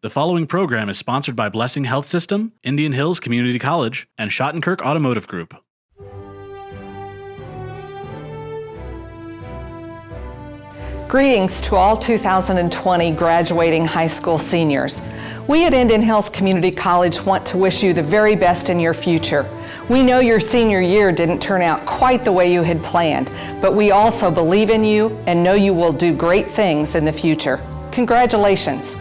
The following program is sponsored by Blessing Health System, Indian Hills Community College, and Schottenkirk Automotive Group. Greetings to all 2020 graduating high school seniors. We at Indian Hills Community College want to wish you the very best in your future. We know your senior year didn't turn out quite the way you had planned, but we also believe in you and know you will do great things in the future. Congratulations.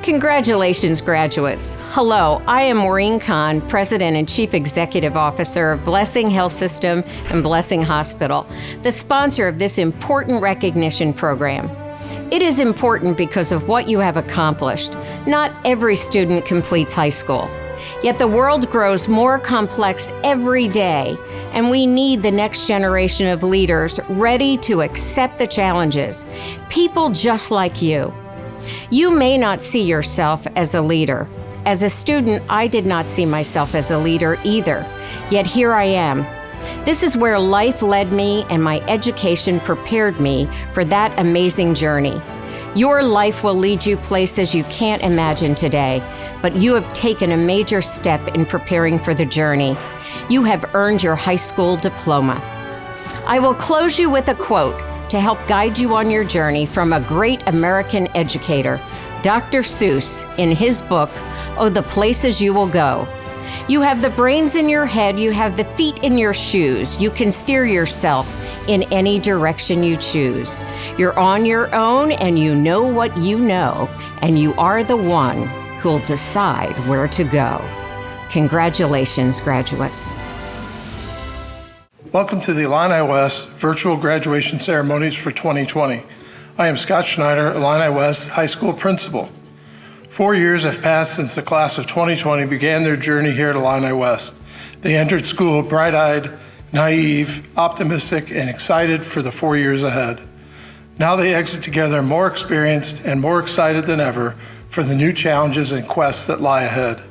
Congratulations, graduates. Hello, I am Maureen Kahn, President and Chief Executive Officer of Blessing Health System and Blessing Hospital, the sponsor of this important recognition program. It is important because of what you have accomplished. Not every student completes high school. Yet the world grows more complex every day, and we need the next generation of leaders ready to accept the challenges. People just like you. You may not see yourself as a leader. As a student, I did not see myself as a leader either. Yet here I am. This is where life led me and my education prepared me for that amazing journey. Your life will lead you places you can't imagine today, but you have taken a major step in preparing for the journey. You have earned your high school diploma. I will close you with a quote to help guide you on your journey from a great American educator, Dr. Seuss, in his book, Oh, the Places You Will Go. You have the brains in your head, you have the feet in your shoes. You can steer yourself in any direction you choose. You're on your own and you know what you know, and you are the one who'll decide where to go. Congratulations, graduates. Welcome to the Illini West virtual graduation ceremonies for 2020. I am Scott Schneider, Illini West High School Principal. 4 years have passed since the class of 2020 began their journey here at Illini West. They entered school bright-eyed, naive, optimistic, and excited for the 4 years ahead. Now they exit together more experienced and more excited than ever for the new challenges and quests that lie ahead.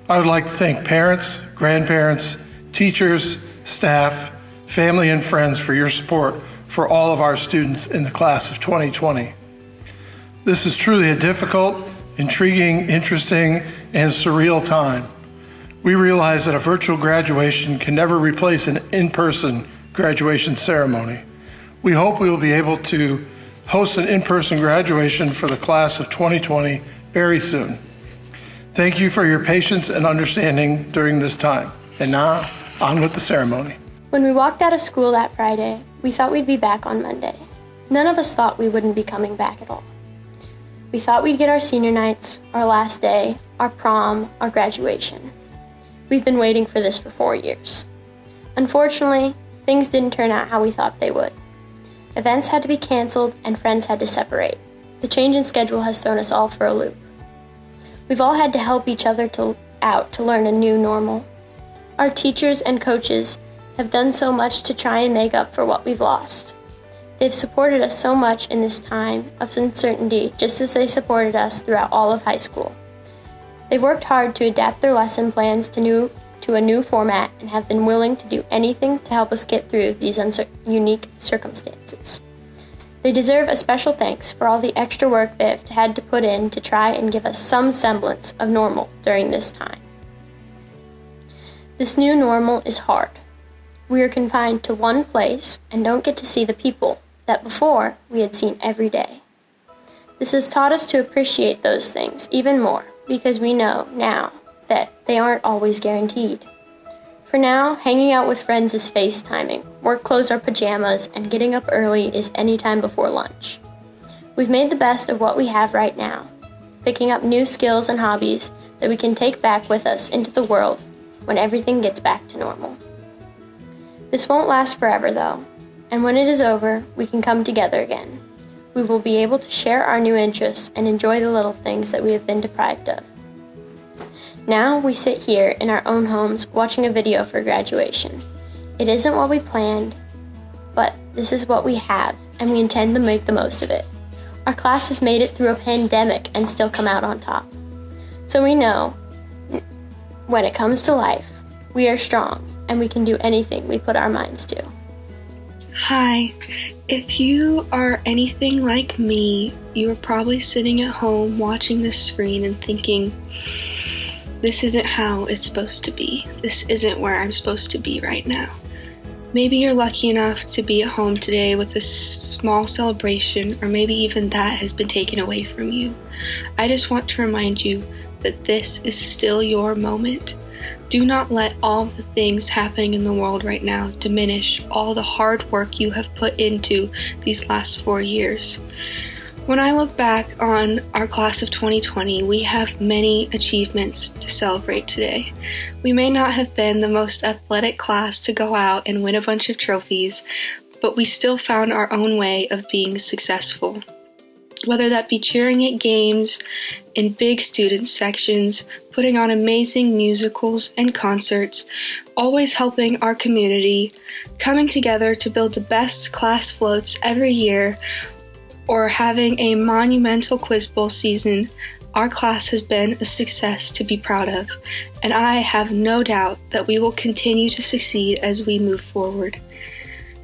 I would like to thank parents, grandparents, teachers, staff, family, and friends for your support for all of our students in the class of 2020. This is truly a difficult, intriguing, interesting, and surreal time. We realize that a virtual graduation can never replace an in-person graduation ceremony. We hope we will be able to host an in-person graduation for the class of 2020 very soon. Thank you for your patience and understanding during this time. And now, on with the ceremony. When we walked out of school that Friday, we thought we'd be back on Monday. None of us thought we wouldn't be coming back at all. We thought we'd get our senior nights, our last day, our prom, our graduation. We've been waiting for this for 4 years. Unfortunately, things didn't turn out how we thought they would. Events had to be canceled and friends had to separate. The change in schedule has thrown us all for a loop. We've all had to help each other out to learn a new normal. Our teachers and coaches have done so much to try and make up for what we've lost. They've supported us so much in this time of uncertainty, just as they supported us throughout all of high school. They've worked hard to adapt their lesson plans to a new format and have been willing to do anything to help us get through these unique circumstances. They deserve a special thanks for all the extra work they've had to put in to try and give us some semblance of normal during this time. This new normal is hard. We are confined to one place and don't get to see the people that before we had seen every day. This has taught us to appreciate those things even more because we know now that they aren't always guaranteed. For now, hanging out with friends is FaceTiming, work clothes are pajamas, and getting up early is any time before lunch. We've made the best of what we have right now, picking up new skills and hobbies that we can take back with us into the world when everything gets back to normal. This won't last forever though, and when it is over, we can come together again. We will be able to share our new interests and enjoy the little things that we have been deprived of. Now we sit here in our own homes watching a video for graduation. It isn't what we planned, but this is what we have, and we intend to make the most of it. Our class has made it through a pandemic and still come out on top. So we know, when it comes to life, we are strong and we can do anything we put our minds to. Hi. If you are anything like me, you are probably sitting at home watching this screen and thinking, this isn't how it's supposed to be. This isn't where I'm supposed to be right now. Maybe you're lucky enough to be at home today with a small celebration, or maybe even that has been taken away from you. I just want to remind you that this is still your moment. Do not let all the things happening in the world right now diminish all the hard work you have put into these last 4 years. When I look back on our class of 2020, we have many achievements to celebrate today. We may not have been the most athletic class to go out and win a bunch of trophies, but we still found our own way of being successful. Whether that be cheering at games, in big student sections, putting on amazing musicals and concerts, always helping our community, coming together to build the best class floats every year, or having a monumental quiz bowl season, our class has been a success to be proud of, and I have no doubt that we will continue to succeed as we move forward.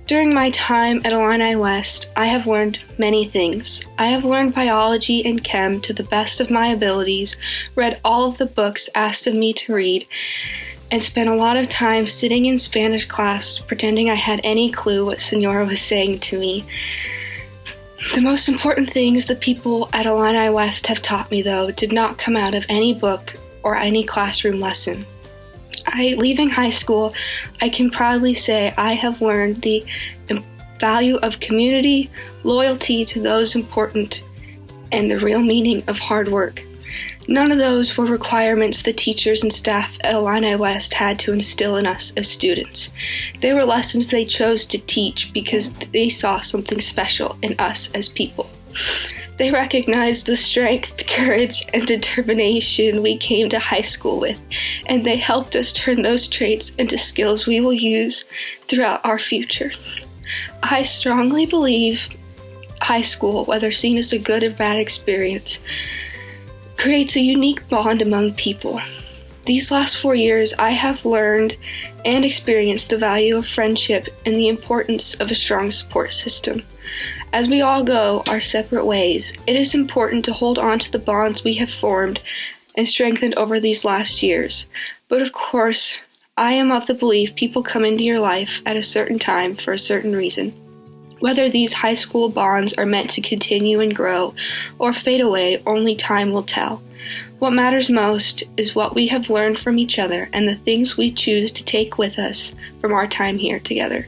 During my time at Illini West, I have learned many things. I have learned biology and chem to the best of my abilities, read all of the books asked of me to read, and spent a lot of time sitting in Spanish class pretending I had any clue what Senora was saying to me. The most important things the people at Illini West have taught me, though, did not come out of any book or any classroom lesson. Leaving high school, I can proudly say I have learned the value of community, loyalty to those important, and the real meaning of hard work. None of those were requirements the teachers and staff at Illini West had to instill in us as students. They were lessons they chose to teach because they saw something special in us as people. They recognized the strength, courage, and determination we came to high school with, and they helped us turn those traits into skills we will use throughout our future. I strongly believe high school, whether seen as a good or bad experience, creates a unique bond among people. These last 4 years, I have learned and experienced the value of friendship and the importance of a strong support system. As we all go our separate ways, it is important to hold on to the bonds we have formed and strengthened over these last years. But of course, I am of the belief people come into your life at a certain time for a certain reason. Whether these high school bonds are meant to continue and grow or fade away, only time will tell. What matters most is what we have learned from each other and the things we choose to take with us from our time here together.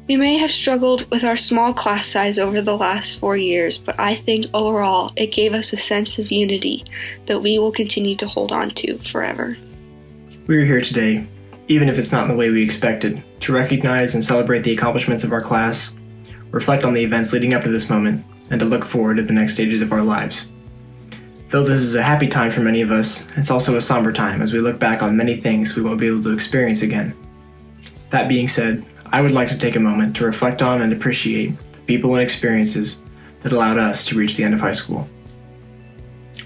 We may have struggled with our small class size over the last 4 years, but I think overall it gave us a sense of unity that we will continue to hold on to forever. We are here today, even if it's not in the way we expected, to recognize and celebrate the accomplishments of our class, reflect on the events leading up to this moment, and to look forward to the next stages of our lives. Though this is a happy time for many of us, it's also a somber time as we look back on many things we won't be able to experience again. That being said, I would like to take a moment to reflect on and appreciate the people and experiences that allowed us to reach the end of high school.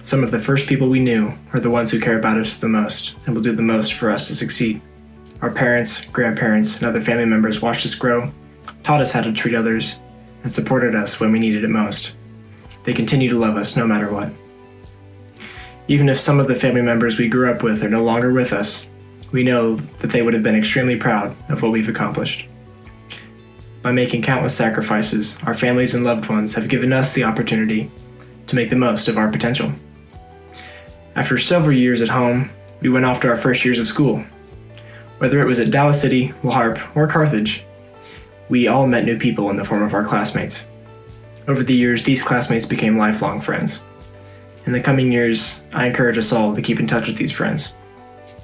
Some of the first people we knew are the ones who care about us the most and will do the most for us to succeed. Our parents, grandparents, and other family members watched us grow, taught us how to treat others, and supported us when we needed it most. They continue to love us no matter what. Even if some of the family members we grew up with are no longer with us, we know that they would have been extremely proud of what we've accomplished. By making countless sacrifices, our families and loved ones have given us the opportunity to make the most of our potential. After several years at home, we went off to our first years of school. Whether it was at Dallas City, La Harpe, or Carthage, we all met new people in the form of our classmates. Over the years, these classmates became lifelong friends. In the coming years, I encourage us all to keep in touch with these friends,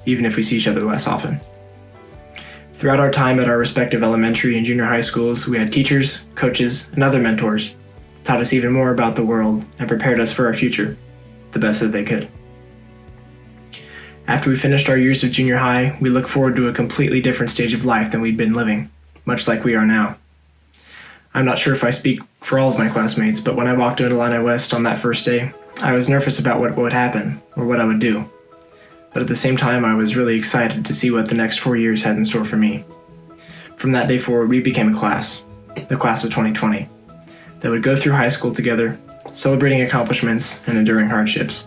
even if we see each other less often. Throughout our time at our respective elementary and junior high schools, we had teachers, coaches, and other mentors that taught us even more about the world and prepared us for our future, the best that they could. After we finished our years of junior high, we look forward to a completely different stage of life than we'd been living, much like we are now. I'm not sure if I speak for all of my classmates, but when I walked into Illini West on that first day, I was nervous about what would happen or what I would do. But at the same time, I was really excited to see what the next 4 years had in store for me. From that day forward, we became a class, the class of 2020, that would go through high school together, celebrating accomplishments and enduring hardships.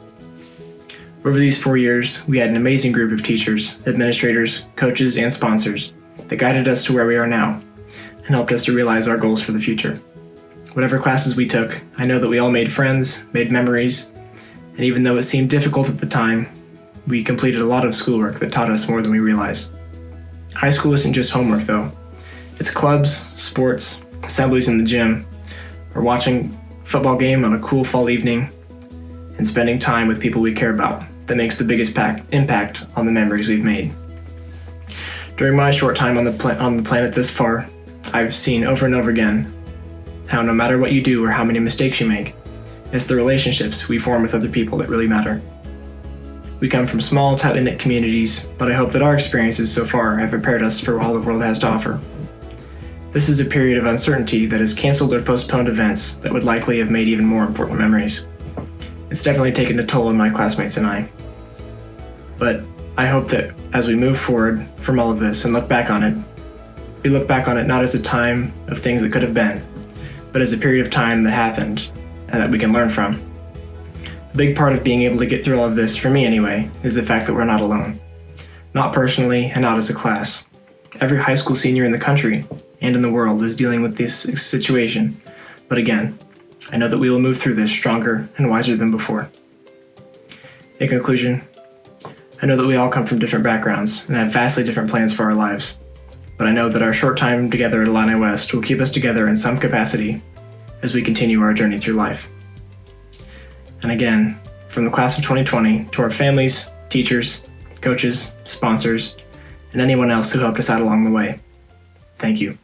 Over these 4 years, we had an amazing group of teachers, administrators, coaches, and sponsors that guided us to where we are now and helped us to realize our goals for the future. Whatever classes we took, I know that we all made friends, made memories, and even though it seemed difficult at the time, we completed a lot of schoolwork that taught us more than we realized. High school isn't just homework, though. It's clubs, sports, assemblies in the gym, or watching a football game on a cool fall evening, and spending time with people we care about that makes the biggest impact on the memories we've made. During my short time on the planet this far, I've seen over and over again how no matter what you do or how many mistakes you make, it's the relationships we form with other people that really matter. We come from small, tightly knit communities, but I hope that our experiences so far have prepared us for all the world has to offer. This is a period of uncertainty that has canceled or postponed events that would likely have made even more important memories. It's definitely taken a toll on my classmates and I. But I hope that as we move forward from all of this and look back on it, we look back on it not as a time of things that could have been, but as a period of time that happened and that we can learn from. A big part of being able to get through all of this, for me anyway, is the fact that we're not alone. Not personally and not as a class. Every high school senior in the country and in the world is dealing with this situation, but again, I know that we will move through this stronger and wiser than before. In conclusion, I know that we all come from different backgrounds and have vastly different plans for our lives, but I know that our short time together at Illini West will keep us together in some capacity as we continue our journey through life. And again, from the class of 2020 to our families, teachers, coaches, sponsors, and anyone else who helped us out along the way, thank you.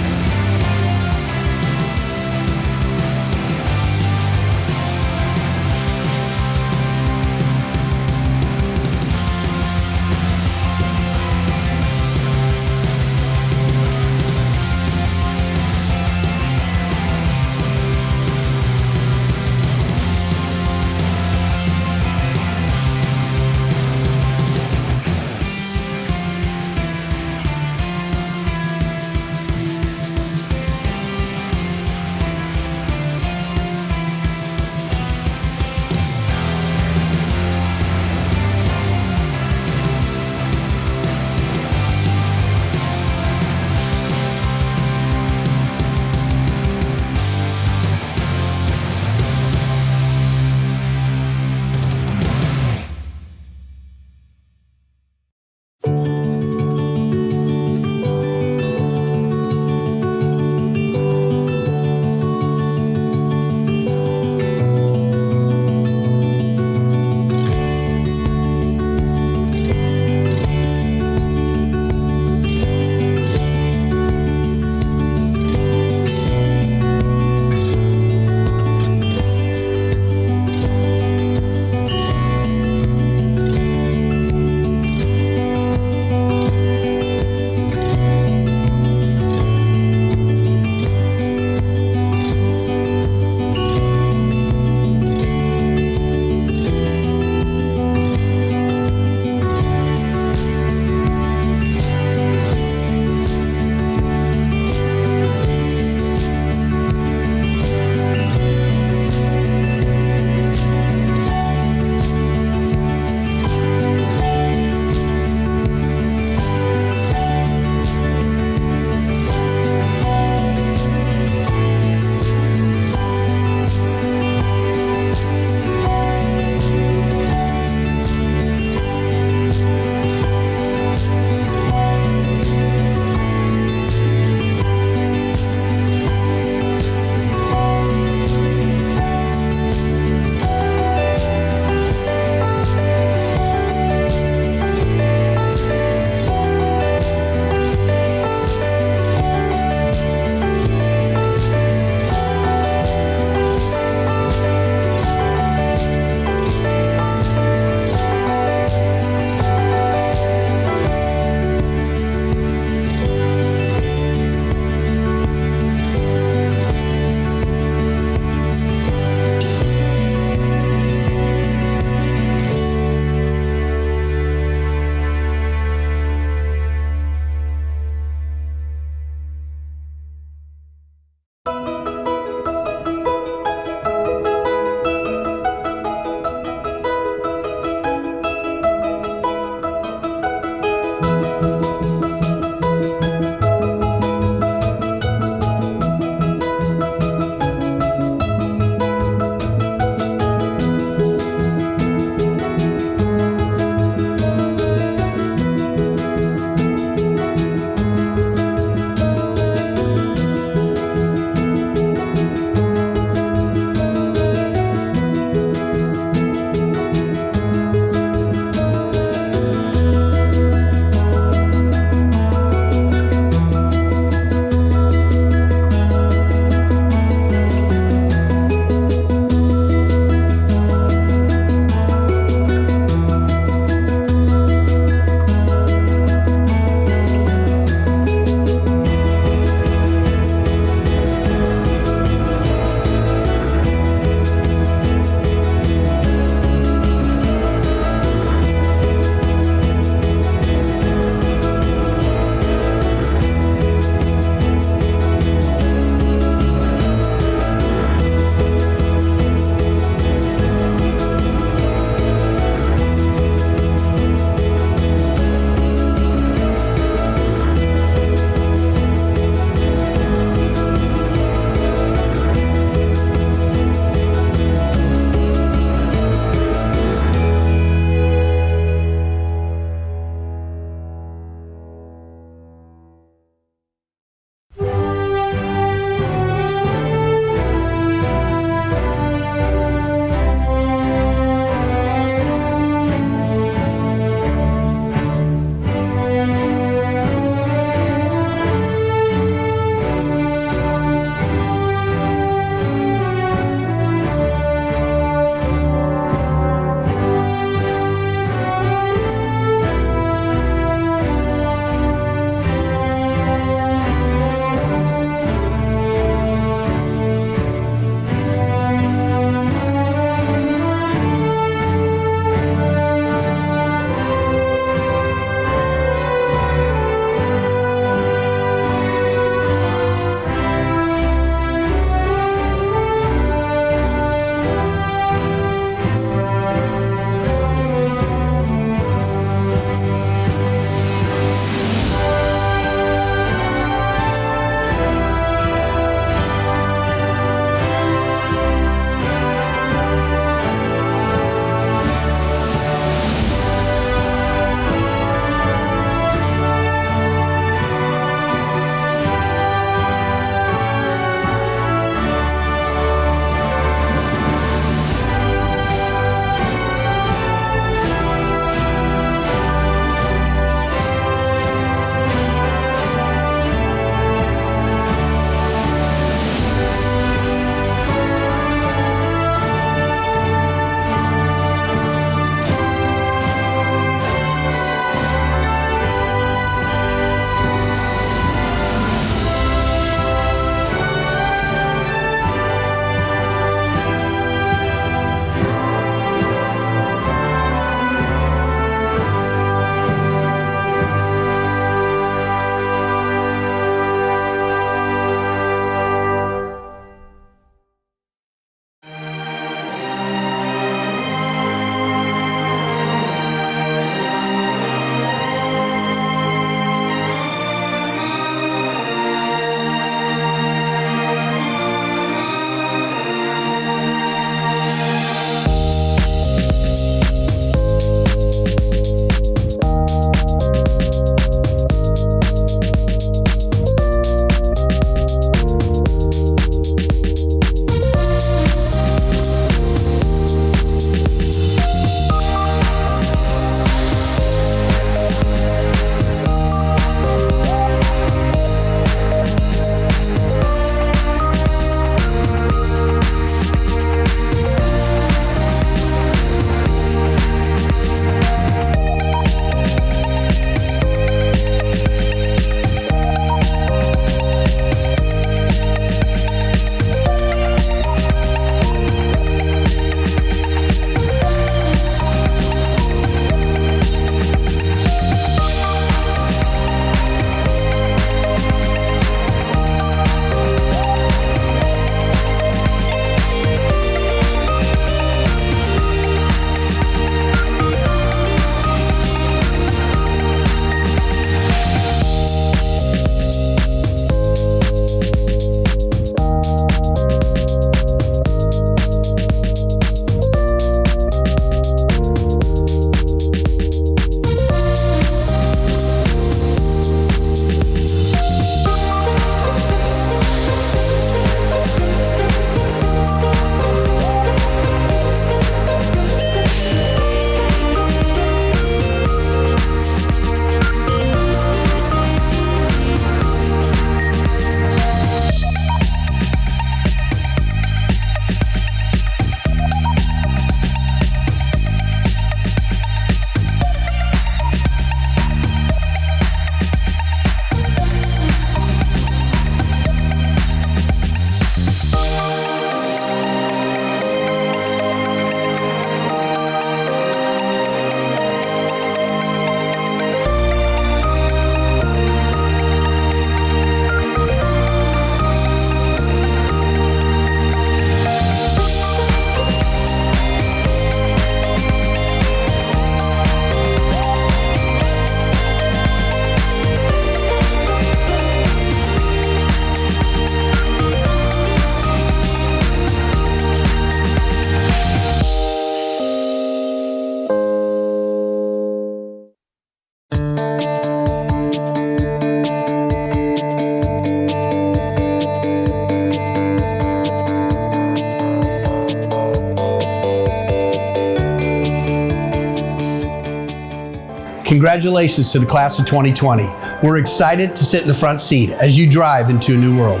Congratulations to the class of 2020. We're excited to sit in the front seat as you drive into a new world.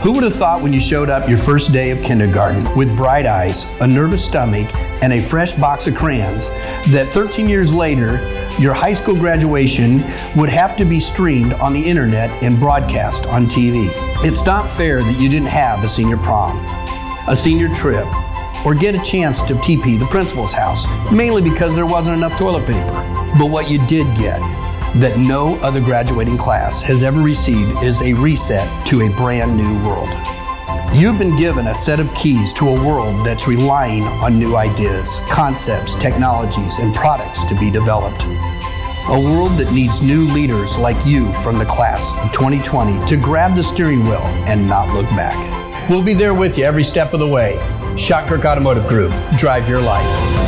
Who would have thought when you showed up your first day of kindergarten with bright eyes, a nervous stomach, and a fresh box of crayons, that 13 years later, your high school graduation would have to be streamed on the internet and broadcast on TV? It's not fair that you didn't have a senior prom, a senior trip, or get a chance to TP the principal's house, mainly because there wasn't enough toilet paper. But what you did get, that no other graduating class has ever received, is a reset to a brand new world. You've been given a set of keys to a world that's relying on new ideas, concepts, technologies, and products to be developed. A world that needs new leaders like you from the class of 2020 to grab the steering wheel and not look back. We'll be there with you every step of the way. Shottkirk Automotive Group, drive your life.